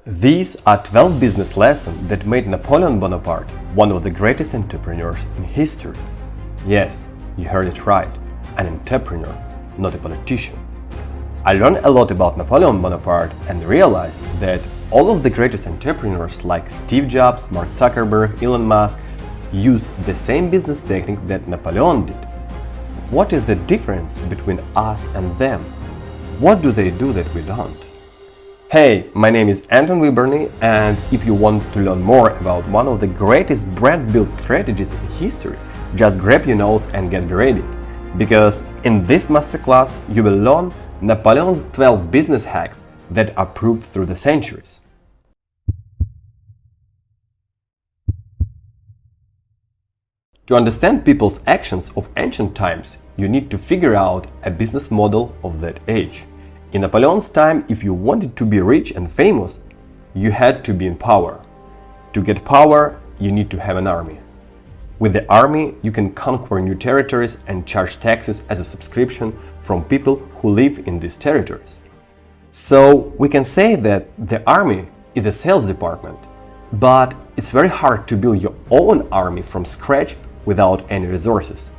These are 12 business lessons that made Napoleon Bonaparte one of the greatest entrepreneurs in history. Yes, you heard it right, an entrepreneur, not a politician. I learned a lot about Napoleon Bonaparte and realized that all of the greatest entrepreneurs like Steve Jobs, Mark Zuckerberg, Elon Musk used the same business technique that Napoleon did. What is the difference between us and them? What do they do that we don't? Hey, my name is Anton Wiberny, and if you want to learn more about one of the greatest brand build strategies in history, just grab your notes and get ready. Because in this masterclass, you will learn Napoleon's 12 business hacks that are proved through the centuries. To understand people's actions of ancient times, you need to figure out a business model of that age. In Napoleon's time, if you wanted to be rich and famous, you had to be in power. To get power, you need to have an army. With the army, you can conquer new territories and charge taxes as a subscription from people who live in these territories. So we can say that the army is a sales department, but it's very hard to build your own army from scratch without any resources.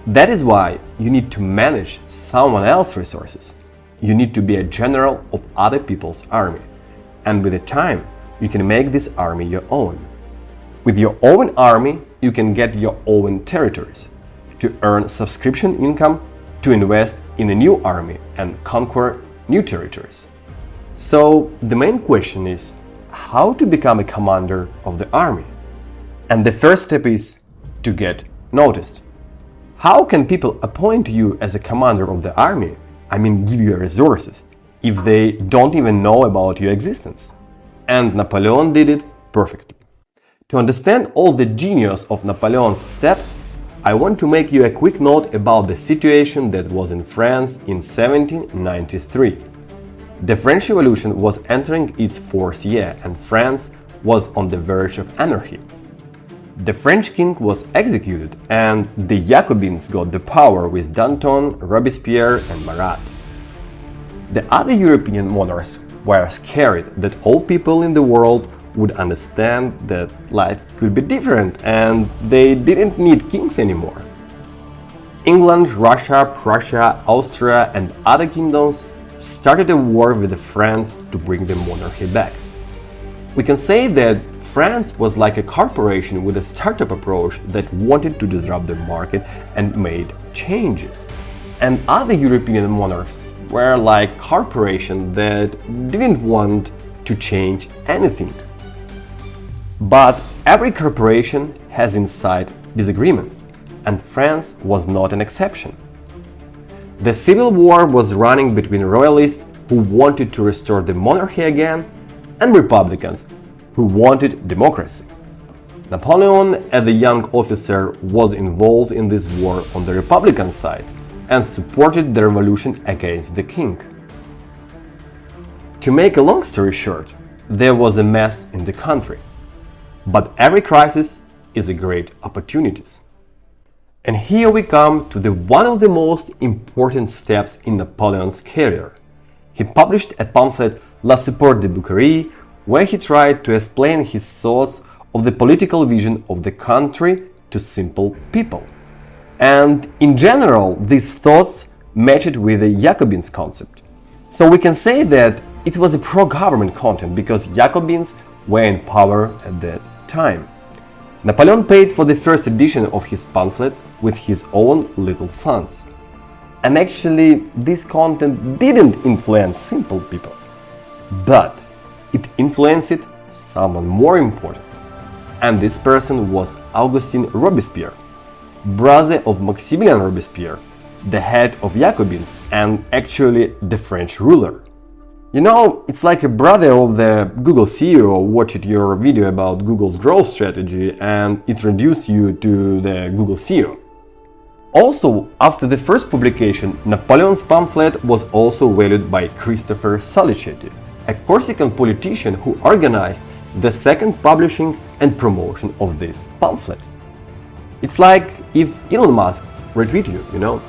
That is why you need to manage someone else's resources. You need to be a general of other people's army, and with the time, you can make this army your own. With your own army, you can get your own territories, to earn subscription income, to invest in a new army and conquer new territories. So the main question is how to become a commander of the army. And the first step is to get noticed. How can people appoint you as a commander of the army? I mean, give you resources, if they don't even know about your existence. And Napoleon did it perfectly. To understand all the genius of Napoleon's steps, I want to make you a quick note about the situation that was in France in 1793. The French Revolution was entering its fourth year and France was on the verge of anarchy. The French king was executed and the Jacobins got the power with Danton, Robespierre and Marat. The other European monarchs were scared that all people in the world would understand that life could be different and they didn't need kings anymore. England, Russia, Prussia, Austria and other kingdoms started a war with France to bring the monarchy back. We can say that France was like a corporation with a startup approach that wanted to disrupt the market and made changes. And other European monarchs were like corporations that didn't want to change anything. But every corporation has inside disagreements, and France was not an exception. The civil war was running between royalists who wanted to restore the monarchy again and republicans who wanted democracy. Napoleon, as a young officer, was involved in this war on the Republican side and supported the revolution against the king. To make a long story short, there was a mess in the country. But every crisis is a great opportunity. And here we come to one of the most important steps in Napoleon's career. He published a pamphlet, La Support de Bouquerie, where he tried to explain his thoughts of the political vision of the country to simple people. And in general, these thoughts matched with the Jacobins concept. So we can say that it was a pro-government content because Jacobins were in power at that time. Napoleon paid for the first edition of his pamphlet with his own little funds. And actually, this content didn't influence simple people, but it influenced someone more important, and this person was Augustin Robespierre, brother of Maximilien Robespierre, the head of Jacobins and actually the French ruler. You know, it's like a brother of the Google CEO watched your video about Google's growth strategy and introduced you to the Google CEO. Also, after the first publication, Napoleon's pamphlet was also valued by Christopher Salicetti, a Corsican politician who organized the second publishing and promotion of this pamphlet. It's like if Elon Musk retweet you, you know?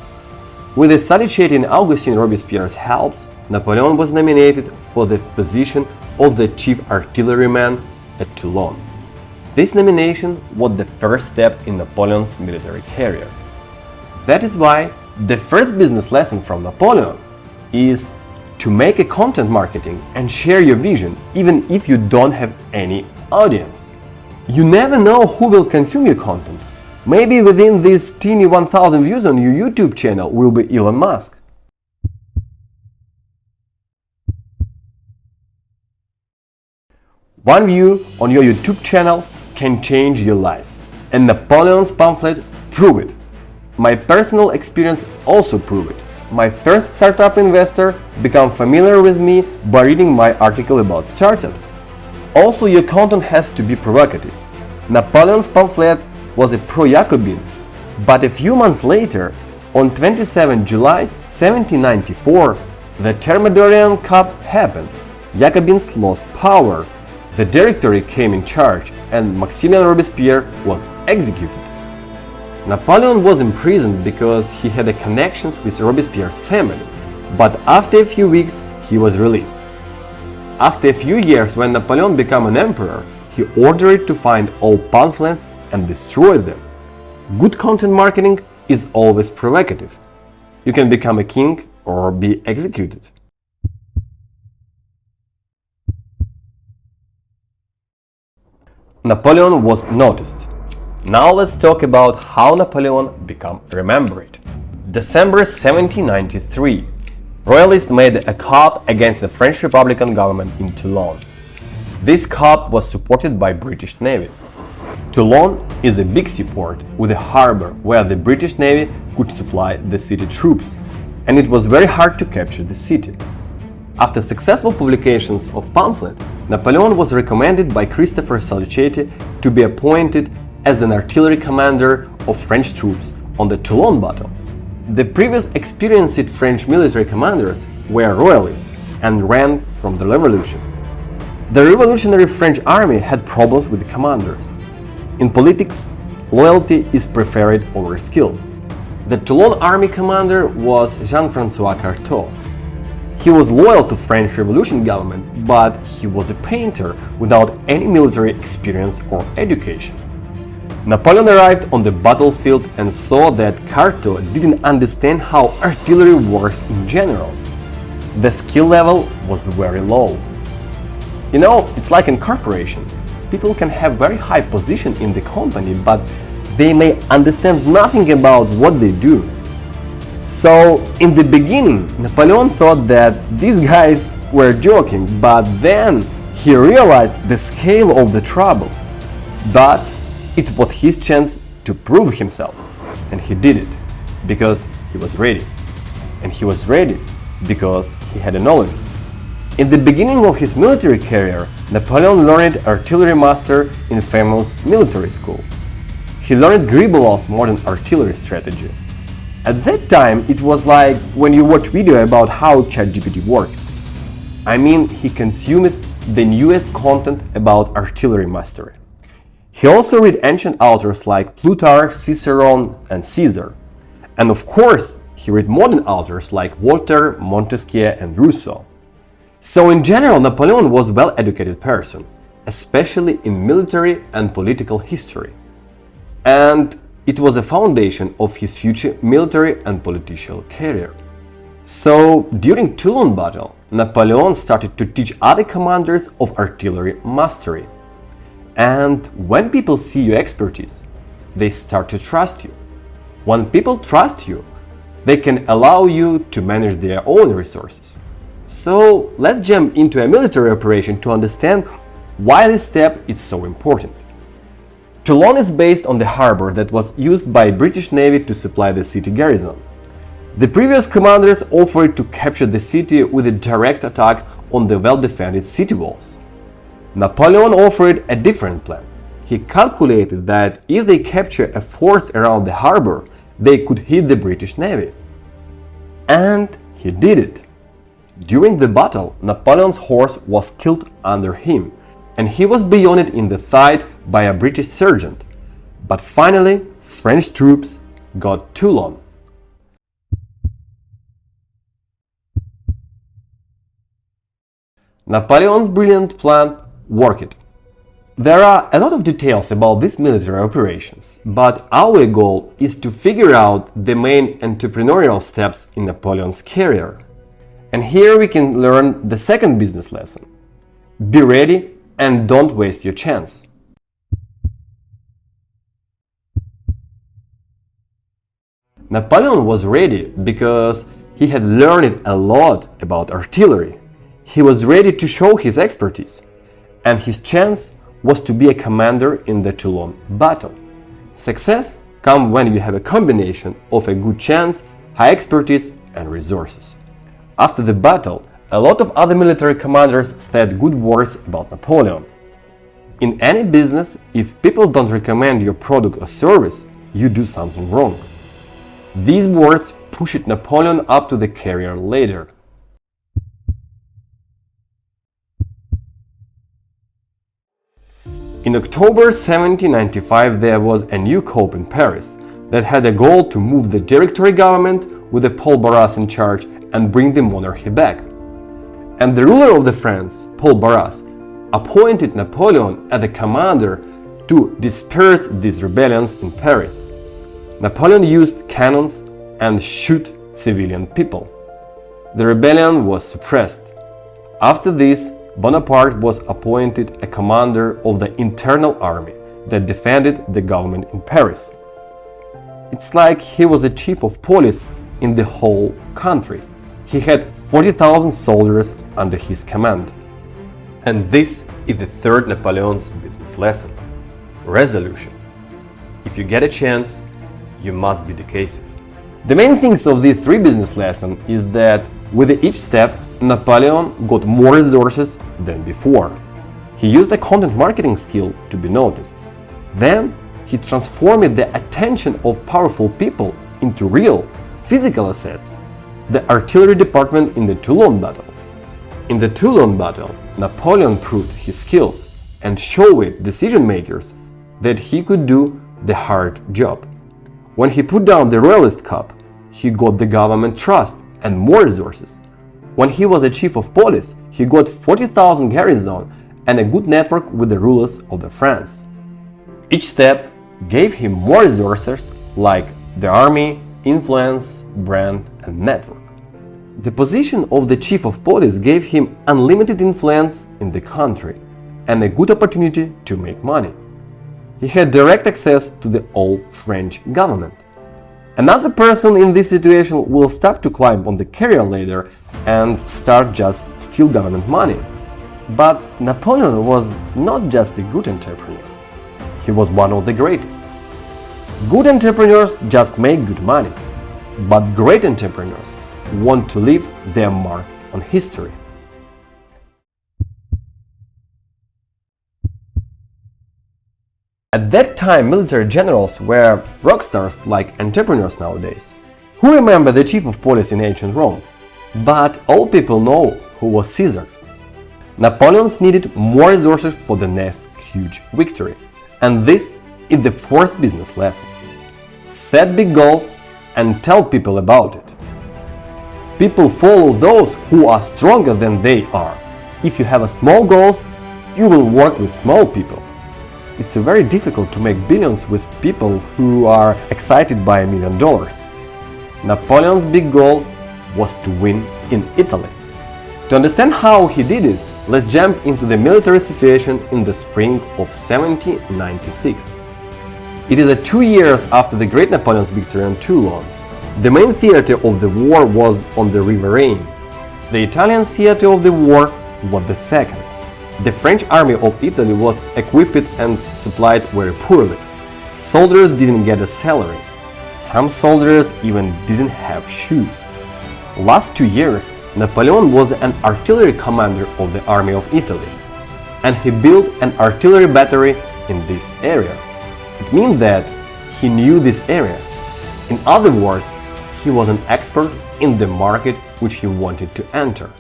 With the Salicetti and Augustin Robespierre's help, Napoleon was nominated for the position of the chief artilleryman at Toulon. This nomination was the first step in Napoleon's military career. That is why the first business lesson from Napoleon is to make a content marketing and share your vision even if you don't have any audience. You never know who will consume your content. Maybe within this teeny 1000 views on your YouTube channel will be Elon Musk. One view on your YouTube channel can change your life, and Napoleon's pamphlet proved it. My personal experience also proved it. My first startup investor became familiar with me by reading my article about startups. Also, your content has to be provocative. Napoleon's pamphlet was a pro-Jacobins, but a few months later, on 27 July 1794, the Thermidorian Cup happened. Jacobins lost power. The Directory came in charge and Maximilien Robespierre was executed. Napoleon was imprisoned because he had connections with Robespierre's family, but after a few weeks he was released. After a few years, when Napoleon became an emperor, he ordered to find all pamphlets and destroy them. Good content marketing is always provocative. You can become a king or be executed. Napoleon was noticed. Now let's talk about how Napoleon became remembered. December 1793, Royalists made a coup against the French Republican government in Toulon. This coup was supported by British Navy. Toulon is a big seaport with a harbor where the British Navy could supply the city troops, and it was very hard to capture the city. After successful publications of pamphlet, Napoleon was recommended by Christopher Salicetti to be appointed as an artillery commander of French troops on the Toulon battle. The previous experienced French military commanders were royalists and ran from the revolution. The revolutionary French army had problems with the commanders. In politics, loyalty is preferred over skills. The Toulon army commander was Jean-François Carteau. He was loyal to French Revolution government, but he was a painter without any military experience or education. Napoleon arrived on the battlefield and saw that Carteau didn't understand how artillery works in general. The skill level was very low. You know, it's like in corporation. People can have very high position in the company, but they may understand nothing about what they do. So, in the beginning, Napoleon thought that these guys were joking, but then he realized the scale of the trouble. But it was his chance to prove himself, and he did it because he was ready. And he was ready because he had a knowledge. In the beginning of his military career, Napoleon learned artillery master in famous military school. He learned Gribolov's modern artillery strategy. At that time, it was like when you watch video about how ChatGPT works. I mean, he consumed the newest content about artillery mastery. He also read ancient authors like Plutarch, Cicerone, and Caesar. And of course, he read modern authors like Voltaire, Montesquieu, and Rousseau. So in general, Napoleon was a well-educated person, especially in military and political history. And it was a foundation of his future military and political career. So, during Toulon battle, Napoleon started to teach other commanders of artillery mastery. And when people see your expertise, they start to trust you. When people trust you, they can allow you to manage their own resources. So, let's jump into a military operation to understand why this step is so important. Toulon is based on the harbor that was used by British Navy to supply the city garrison. The previous commanders offered to capture the city with a direct attack on the well-defended city walls. Napoleon offered a different plan. He calculated that if they capture a force around the harbor, they could hit the British Navy. And he did it. During the battle, Napoleon's horse was killed under him, and he was bayoneted in the thigh by a British sergeant. But finally, French troops got Toulon. Napoleon's brilliant plan worked. There are a lot of details about these military operations, but our goal is to figure out the main entrepreneurial steps in Napoleon's career. And here we can learn the second business lesson. Be ready and don't waste your chance. Napoleon was ready because he had learned a lot about artillery. He was ready to show his expertise, and his chance was to be a commander in the Toulon battle. Success comes when you have a combination of a good chance, high expertise, and resources. After the battle, a lot of other military commanders said good words about Napoleon. In any business, if people don't recommend your product or service, you do something wrong. These words pushed Napoleon up to the career ladder. In October 1795, there was a new pope in Paris that had a goal to move the Directory government with Paul Barras in charge and bring the monarchy back. And the ruler of the France, Paul Barras, appointed Napoleon as the commander to disperse these rebellions in Paris. Napoleon used cannons and shoot civilian people. The rebellion was suppressed. After this, Bonaparte was appointed a commander of the internal army that defended the government in Paris. It's like he was the chief of police in the whole country. He had 40,000 soldiers under his command. And this is the third Napoleon's business lesson. Resolution. If you get a chance, you must be decisive. The main things of these three business lessons is that with each step, Napoleon got more resources than before. He used a content marketing skill to be noticed. Then he transformed the attention of powerful people into real, physical assets. The artillery department in the Toulon battle. In the Toulon battle, Napoleon proved his skills and showed decision makers that he could do the hard job. When he put down the Royalist coup, he got the government trust and more resources. When he was a chief of police, he got 40,000 garrison and a good network with the rulers of the France. Each step gave him more resources like the army, influence, brand, and network. The position of the chief of police gave him unlimited influence in the country and a good opportunity to make money. He had direct access to the whole French government. Another person in this situation will start to climb on the career ladder and start just steal government money. But Napoleon was not just a good entrepreneur. He was one of the greatest. Good entrepreneurs just make good money, but great entrepreneurs want to leave their mark on history. At that time, military generals were rock stars like entrepreneurs nowadays. Who remember the chief of police in ancient Rome? But all people know who was Caesar. Napoleon needed more resources for the next huge victory. And this is the fourth business lesson. Set big goals and tell people about it. People follow those who are stronger than they are. If you have small goals, you will work with small people. It's very difficult to make billions with people who are excited by $1 million. Napoleon's big goal was to win in Italy. To understand how he did it, let's jump into the military situation in the spring of 1796. It is 2 years after the great Napoleon's victory on Toulon. The main theater of the war was on the River Rhine. The Italian theater of the war was the second. The French army of Italy was equipped and supplied very poorly. Soldiers didn't get a salary. Some soldiers even didn't have shoes. Last 2 years, Napoleon was an artillery commander of the army of Italy, and he built an artillery battery in this area. It means that he knew this area. In other words, he was an expert in the market which he wanted to enter.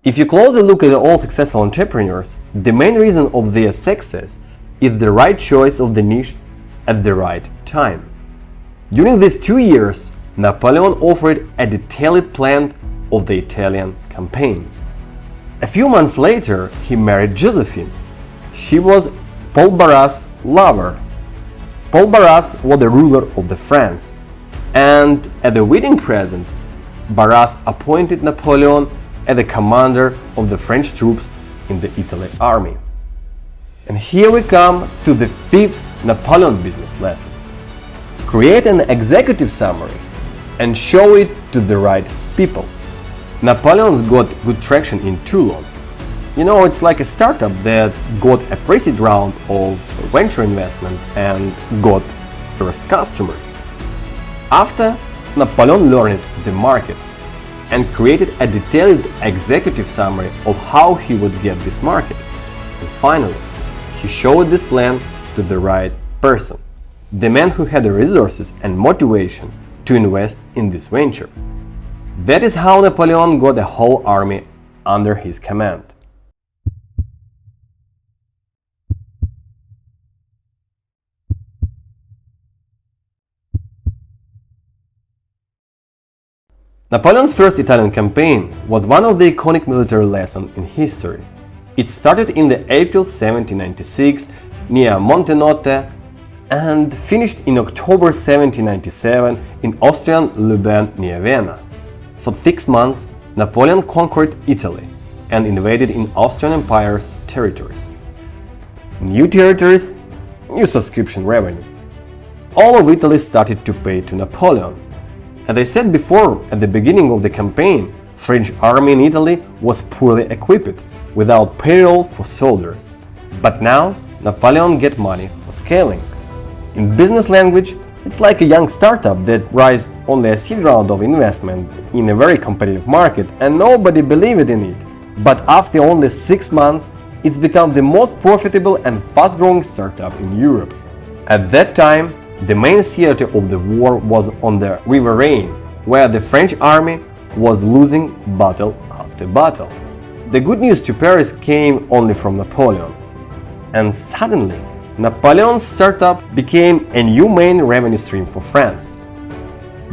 If you closely look at all successful entrepreneurs, the main reason of their success is the right choice of the niche at the right time. During these 2 years, Napoleon offered a detailed plan of the Italian campaign. A few months later, he married Josephine. She was Paul Barras' lover. Paul Barras was the ruler of the France, and as a wedding present, Barras appointed Napoleon as the commander of the French troops in the Italy army. And here we come to the fifth Napoleon business lesson. Create an executive summary and show it to the right people. Napoleon's got good traction in Toulon. You know, it's like a startup that got a pre-seed round of venture investment and got first customers. After, Napoleon learned the market and created a detailed executive summary of how he would get this market. And finally, he showed this plan to the right person, the man who had the resources and motivation to invest in this venture. That is how Napoleon got a whole army under his command. Napoleon's first Italian campaign was one of the iconic military lessons in history. It started in the April 1796 near Montenotte and finished in October 1797 in Austrian Lubin near Vienna. For 6 months, Napoleon conquered Italy and invaded in Austrian Empire's territories. New territories, new subscription revenue. All of Italy started to pay to Napoleon. As I said before, at the beginning of the campaign, French army in Italy was poorly equipped, without payroll for soldiers. But now, Napoleon get money for scaling. In business language, it's like a young startup that raised only a seed round of investment in a very competitive market and nobody believed in it. But after only 6 months, it's become the most profitable and fast-growing startup in Europe. At that time, the main theater of the war was on the River Rhine, where the French army was losing battle after battle. The good news to Paris came only from Napoleon. And suddenly, Napoleon's startup became a new main revenue stream for France.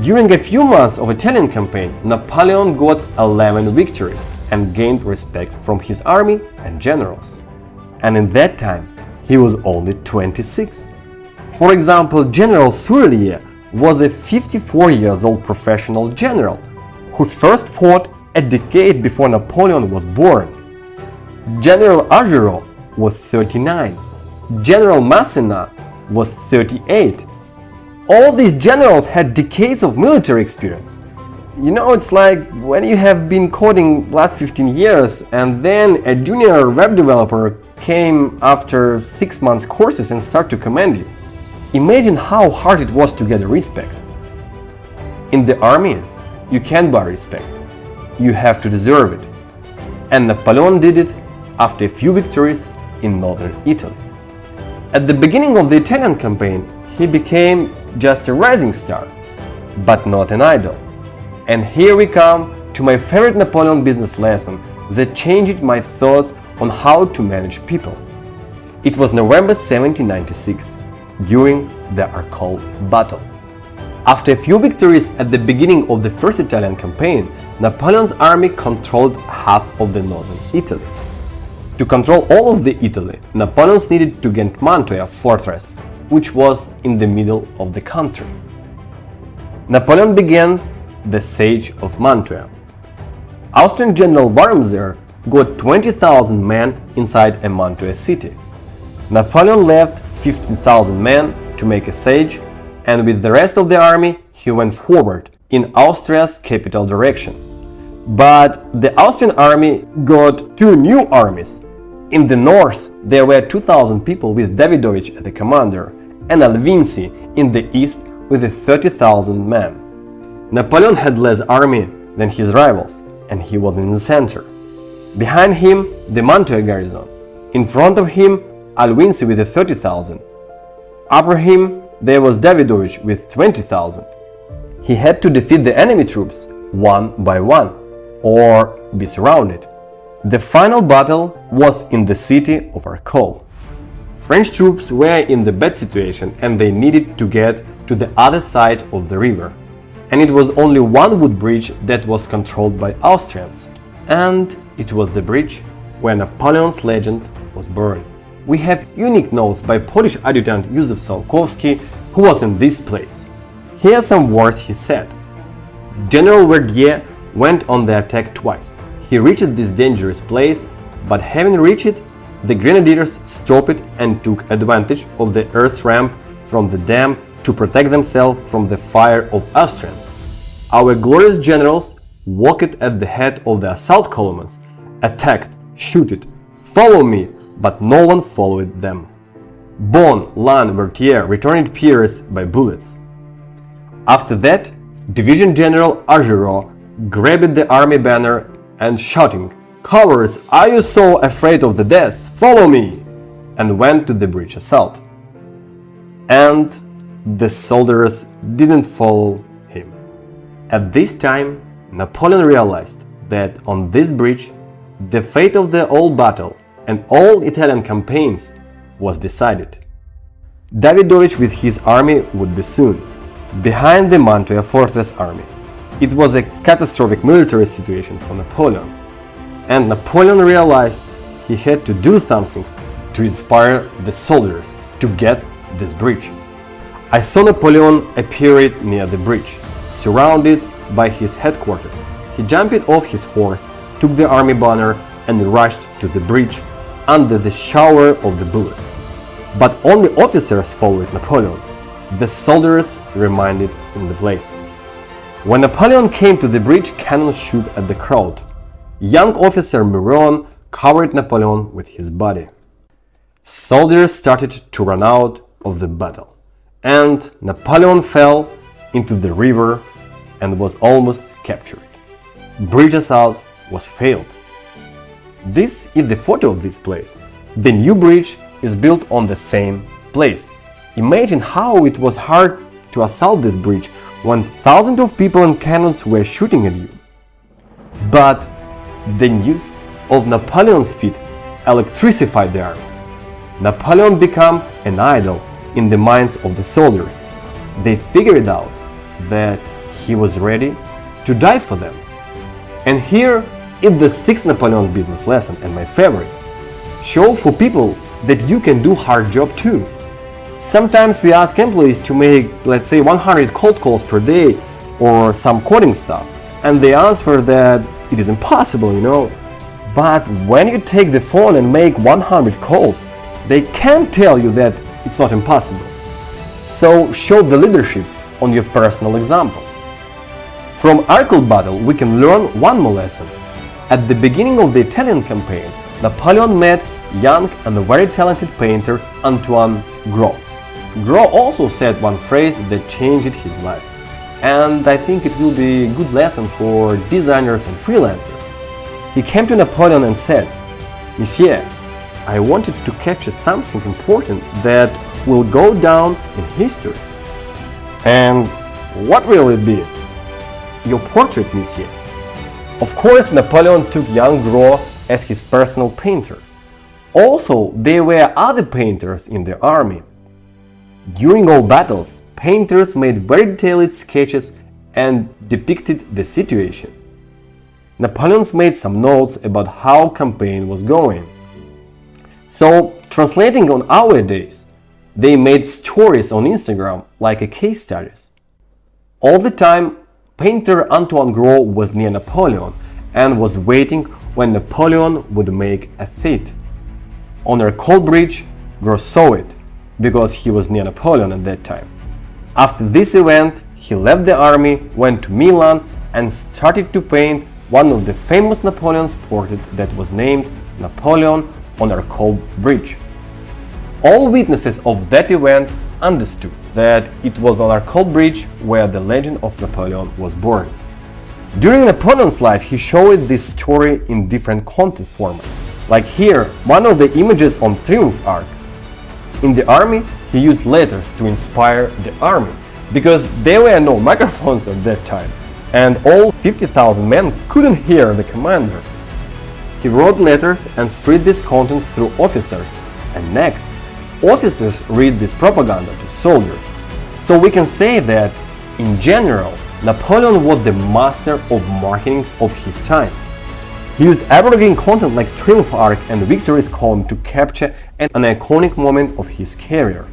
During a few months of Italian campaign, Napoleon got 11 victories and gained respect from his army and generals. And in that time, he was only 26. For example, General Sourlier was a 54-year-old professional general who first fought a decade before Napoleon was born. General Augereau was 39. General Masséna was 38. All these generals had decades of military experience. You know, it's like when you have been coding last 15 years and then a junior web developer came after 6 months courses and start to command you. Imagine how hard it was to get respect. In the army, you can't buy respect. You have to deserve it. And Napoleon did it after a few victories in northern Italy. At the beginning of the Italian campaign, he became just a rising star, but not an idol. And here we come to my favorite Napoleon business lesson that changed my thoughts on how to manage people. It was November 1796. During the Arcole battle. After a few victories at the beginning of the first Italian campaign, Napoleon's army controlled half of the northern Italy. To control all of the Italy, Napoleon needed to gain Mantua fortress, which was in the middle of the country. Napoleon began the siege of Mantua. Austrian General Warmser got 20,000 men inside a Mantua city. Napoleon left 15,000 men to make a siege, and with the rest of the army he went forward in Austria's capital direction. But the Austrian army got two new armies. In the north there were 2,000 people with Davidovich as the commander, and Alvinzi in the east with 30,000 men. Napoleon had less army than his rivals, and he was in the center. Behind him, the Mantua garrison. In front of him, Alvinzi with 30,000. After him, there was Davidovich with 20,000. He had to defeat the enemy troops one by one, or be surrounded. The final battle was in the city of Arcole. French troops were in the bad situation and they needed to get to the other side of the river. and it was only one wood bridge that was controlled by Austrians. And it was the bridge where Napoleon's legend was born. We have unique notes by Polish adjutant Józef Sołkowski, who was in this place. Here are some words he said. General Verdier went on the attack twice. He reached this dangerous place, but having reached it, the grenadiers stopped and took advantage of the earth ramp from the dam to protect themselves from the fire of Austrians. Our glorious generals walked at the head of the assault columns, attacked, shooted, follow me, but no one followed them. Bon, Lannes, Vertier returned pierced by bullets. After that, Division General Augereau grabbed the army banner and shouting, "Cowards, are you so afraid of the death? Follow me!" and went to the bridge assault. And the soldiers didn't follow him. At this time, Napoleon realized that on this bridge, the fate of the whole battle and all Italian campaigns was decided. Davidovich with his army would be soon behind the Mantua fortress army. It was a catastrophic military situation for Napoleon, and Napoleon realized he had to do something to inspire the soldiers to get this bridge. I saw Napoleon appearing near the bridge, surrounded by his headquarters. He jumped off his horse, took the army banner and rushed to the bridge under the shower of the bullets. But only officers followed Napoleon. The soldiers remained in the place. When Napoleon came to the bridge, cannons shot at the crowd. Young officer Muron covered Napoleon with his body. Soldiers started to run out of the battle, and Napoleon fell into the river and was almost captured. Bridge assault was failed. This is the photo of this place. The new bridge is built on the same place. Imagine how it was hard to assault this bridge when thousands of people and cannons were shooting at you. But the news of Napoleon's feat electrified the army. Napoleon became an idol in the minds of the soldiers. They figured out that he was ready to die for them. And here is the sixth Napoleon business lesson, and my favorite. Show for people that you can do hard job too. Sometimes we ask employees to make, let's say, 100 cold calls per day or some coding stuff, and they answer that it is impossible, But when you take the phone and make 100 calls, they can't tell you that it's not impossible. So show the leadership on your personal example. From Arcole battle, we can learn one more lesson. At the beginning of the Italian campaign, Napoleon met young and very talented painter Antoine Gros. Gros also said one phrase that changed his life, and I think it will be a good lesson for designers and freelancers. He came to Napoleon and said, "Monsieur, I wanted to capture something important that will go down in history." And what will it be? Your portrait, Monsieur. Of course, Napoleon took young Gros as his personal painter. Also, there were other painters in the army. During all battles, painters made very detailed sketches and depicted the situation. Napoleon made some notes about how campaign was going. So, translating on our days, they made stories on Instagram like a case studies. All the time, painter Antoine Gros was near Napoleon and was waiting when Napoleon would make a feat. On Arcole bridge, Gros saw it because he was near Napoleon at that time. After this event, he left the army, went to Milan and started to paint one of the famous Napoleon's portrait that was named Napoleon on Arcole bridge. All witnesses of that event understood that it was on Arcole bridge where the legend of Napoleon was born. During Napoleon's life, he showed this story in different content formats. Like here, one of the images on Triumph Arch. In the army, he used letters to inspire the army, because there were no microphones at that time, and all 50,000 men couldn't hear the commander. He wrote letters and spread this content through officers, and next, officers read this propaganda to soldiers. So we can say that, in general, Napoleon was the master of marketing of his time. He used evergreen content like Triumph Arc and Victory's column to capture an iconic moment of his career.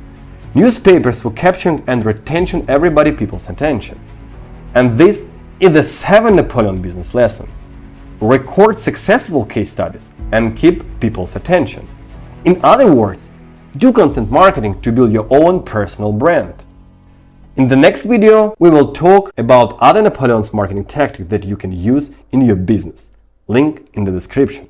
Newspapers were capturing and retention everybody people's attention. And this is the 7th Napoleon business lesson. Record successful case studies and keep people's attention. In other words, do content marketing to build your own personal brand. In the next video, we will talk about other Napoleon's marketing tactics that you can use in your business. Link in the description.